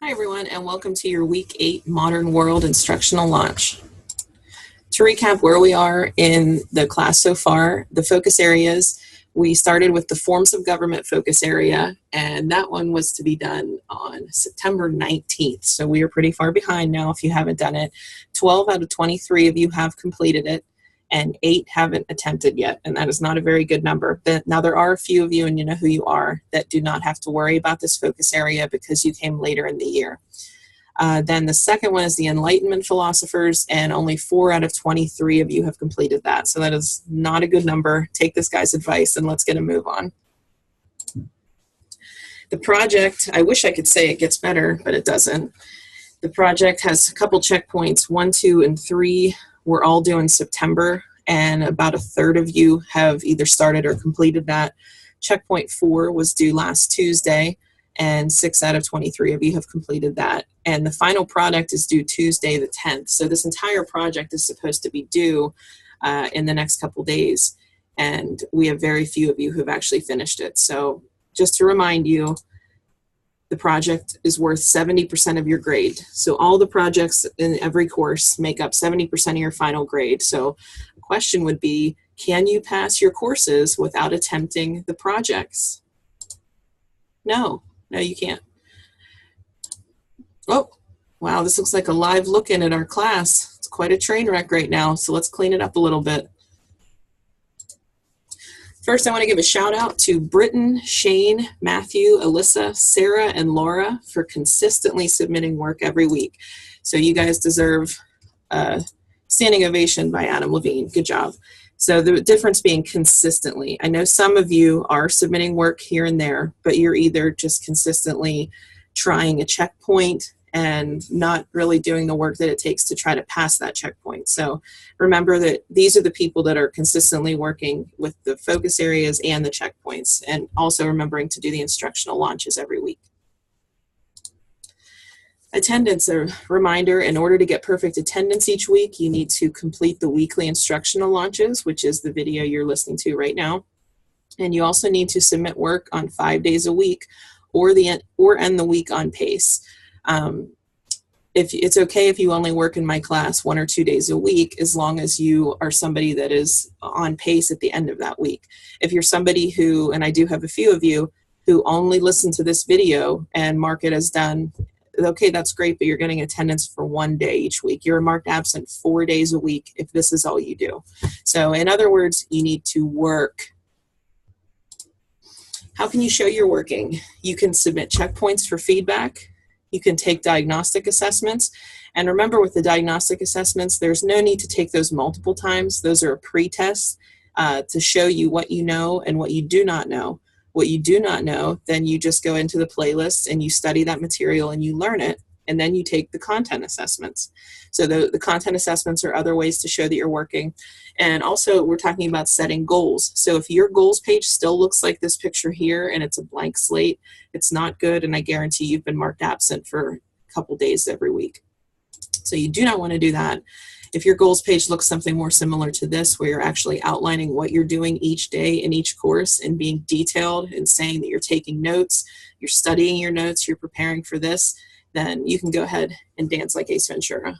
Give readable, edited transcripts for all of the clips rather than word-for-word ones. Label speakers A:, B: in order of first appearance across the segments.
A: Hi everyone, and welcome to your Week 8 Modern World Instructional Launch. To recap where we are in the class so far, the focus areas, we started with the Forms of Government focus area, and that one was to be done on September 19th. So we are pretty far behind now if you haven't done it. 12 out of 23 of you have completed it, and 8 haven't attempted yet, and that is not a very good number. But now there are a few of you, and you know who you are, that do not have to worry about this focus area because you came later in the year. Then the second one is the Enlightenment philosophers, and only 4 out of 23 of you have completed that. So that is not a good number. Take this guy's advice and let's get a move on. The project, I wish I could say it gets better, but it doesn't. The project has a couple checkpoints, 1, 2, and 3 were all due in September, and about a third of you have either started or completed that. Checkpoint 4 was due last Tuesday, and 6 out of 23 of you have completed that. And the final product is due Tuesday the 10th. So this entire project is supposed to be due in the next couple days, and we have very few of you who have actually finished it. So just to remind you, the project is worth 70% of your grade. So all the projects in every course make up 70% of your final grade. So the question would be, can you pass your courses without attempting the projects? No, you can't. Oh, wow, this looks like a live look in at our class. It's quite a train wreck right now, so let's clean it up a little bit. First, I want to give a shout out to Britton, Shane, Matthew, Alyssa, Sarah, and Laura for consistently submitting work every week. So you guys deserve a standing ovation by Adam Levine. Good job. So the difference being consistently. I know some of you are submitting work here and there, but you're either just consistently trying a checkpoint and not really doing the work that it takes to try to pass that checkpoint. So remember that these are the people that are consistently working with the focus areas and the checkpoints, and also remembering to do the instructional launches every week. Attendance, a reminder, in order to get perfect attendance each week, you need to complete the weekly instructional launches, which is the video you're listening to right now. And you also need to submit work on 5 days a week or end the week on pace. If it's okay if you only work in my class 1 or 2 days a week, as long as you are somebody that is on pace at the end of that week. If you're somebody who, and I do have a few of you, who only listen to this video and mark it as done, okay, that's great, but you're getting attendance for 1 day each week. You're marked absent 4 days a week if this is all you do. So in other words, you need to work. How can you show you're working? You can submit checkpoints for feedback. You can take diagnostic assessments. And remember, with the diagnostic assessments, there's no need to take those multiple times. Those are a pre-test to show you what you know and what you do not know. What you do not know, then you just go into the playlist and you study that material and you learn it, and then you take the content assessments. So the content assessments are other ways to show that you're working. And also, we're talking about setting goals. So if your goals page still looks like this picture here and it's a blank slate, it's not good, and I guarantee you've been marked absent for a couple days every week. So you do not want to do that. If your goals page looks something more similar to this, where you're actually outlining what you're doing each day in each course and being detailed and saying that you're taking notes, you're studying your notes, you're preparing for this, then you can go ahead and dance like Ace Ventura.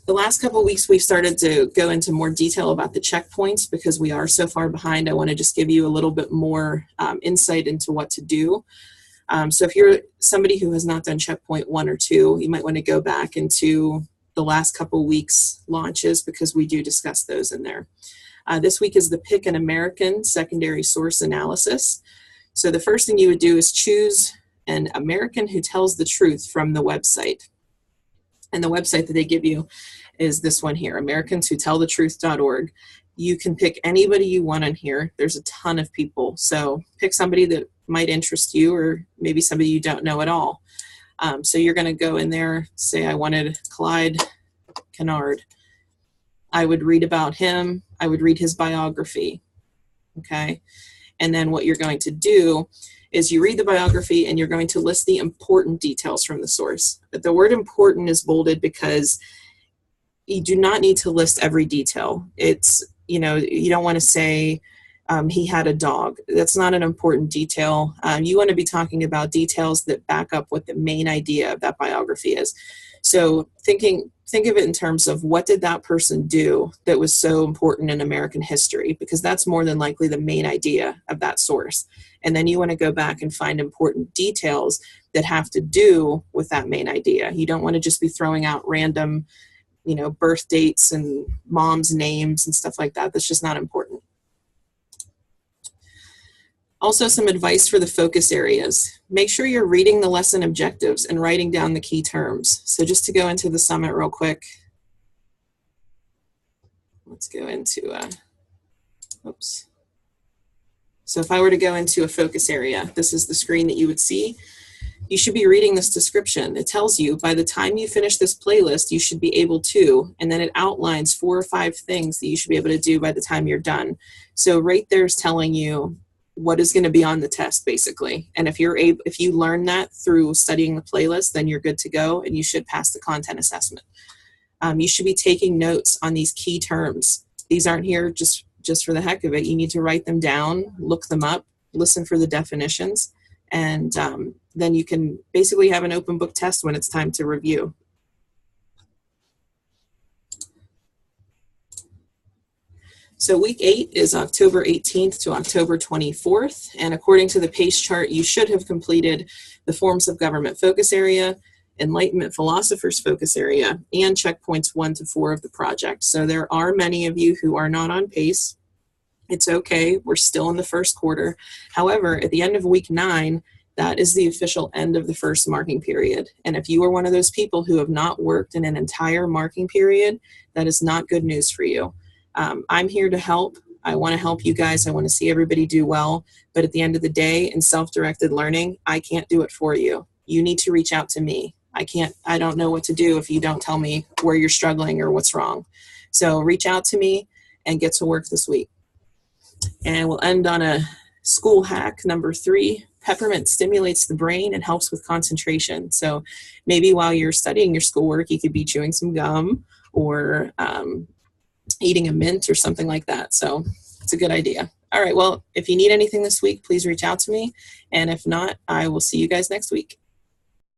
A: The last couple of weeks, we've started to go into more detail about the checkpoints because we are so far behind. I want to just give you a little bit more insight into what to do. So if you're somebody who has not done checkpoint 1 or 2, you might want to go back into the last couple weeks launches because we do discuss those in there. This week is the Pick an American secondary source analysis. So the first thing you would do is choose an American who tells the truth from the website. And the website that they give you is this one here, americanswhotellthetruth.org. You can pick anybody you want on here. There's a ton of people. So pick somebody that might interest you, or maybe somebody you don't know at all. So you're going to go in there, say I wanted Clyde Kennard. I would read about him. I would read his biography. Okay. And then what you're going to do is you read the biography and you're going to list the important details from the source. But the word important is bolded because you do not need to list every detail. It's, you don't want to say, he had a dog. That's not an important detail. You want to be talking about details that back up what the main idea of that biography is. So think of it in terms of what did that person do that was so important in American history, because that's more than likely the main idea of that source. And then you want to go back and find important details that have to do with that main idea. You don't want to just be throwing out random, birth dates and moms' names and stuff like that. That's just not important. Also, some advice for the focus areas. Make sure you're reading the lesson objectives and writing down the key terms. So just to go into the summit real quick, let's go into, oops. So if I were to go into a focus area, this is the screen that you would see. You should be reading this description. It tells you by the time you finish this playlist, you should be able to, and then it outlines 4 or 5 things that you should be able to do by the time you're done. So right there is telling you what is going to be on the test, basically. And if you learn that through studying the playlist, then you're good to go and you should pass the content assessment. You should be taking notes on these key terms. These aren't here just for the heck of it. You need to write them down, look them up, listen for the definitions, and then you can basically have an open book test when it's time to review. So week 8 is October 18th to October 24th. And according to the PACE chart, you should have completed the Forms of Government focus area, Enlightenment Philosophers focus area, and checkpoints 1 to 4 of the project. So there are many of you who are not on PACE. It's okay. We're still in the first quarter. However, at the end of week 9, that is the official end of the first marking period. And if you are one of those people who have not worked in an entire marking period, that is not good news for you. I'm here to help. I want to help you guys. I want to see everybody do well. But at the end of the day, in self-directed learning, I can't do it for you. You need to reach out to me. I don't know what to do if you don't tell me where you're struggling or what's wrong. So reach out to me and get to work this week. And we'll end on a school hack, number 3. Peppermint stimulates the brain and helps with concentration. So maybe while you're studying your schoolwork, you could be chewing some gum or eating a mint or something like that. So it's a good idea. All right, well, if you need anything this week, please reach out to me. And if not, I will see you guys next week.